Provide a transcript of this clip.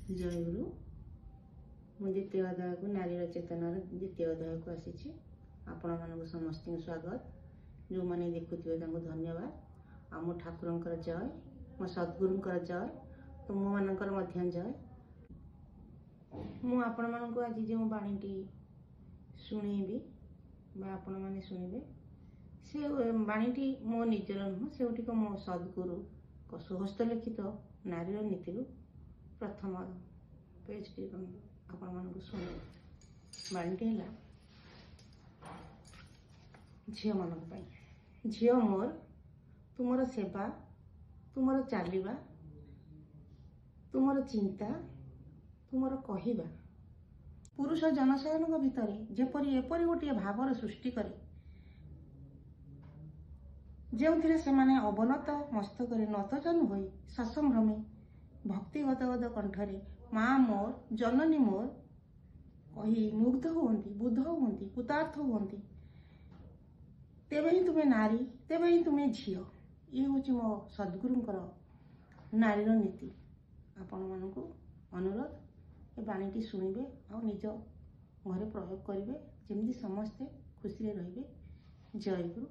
जय गुरु मु द्वितीय अध्याय को नारी चेतनार द्वितीय अध्याय को आसी आपण मान समस्त स्वागत जो मैंने देखुवे धन्यवाद आ मो ठाकुर जय मो सद्गुरुंकर जय तो मो मानकर जय मु आपण मान आज जो बाणीटी शुणेबी आपण मैंने शुणवे से बाणीटी मो निजर नुह से मो सद्गुरु सुहस्त लिखित नारीर नीति प्रथम पेज टी आपण मान शुण बाणीटी है झील मान झील मोर तुमर सेवा तुमर चलवा तुमर चिंता तुमर कहवा पुरुष जनसाधारण भितर जेपरी एपरी गोटे भावर सृष्टि करे जो से अवनत मस्तक नतजन हो ससंभ्रमे भक्तिगत कंठरे माँ मोर जननी मोर कही मुग्ध होती बुद्ध होती कृतार्थ होती तेबे ही तुम्हें नारी तेबे ही तुम्हें झील ये हूँ मो सद्गुरुंकर नारीर नीति आपण मानक अनुरोध ए बाणीटी शुणवे आ निज घरे प्रयोग करेंगे जमी समस्ते खुशी रे जय गुरु।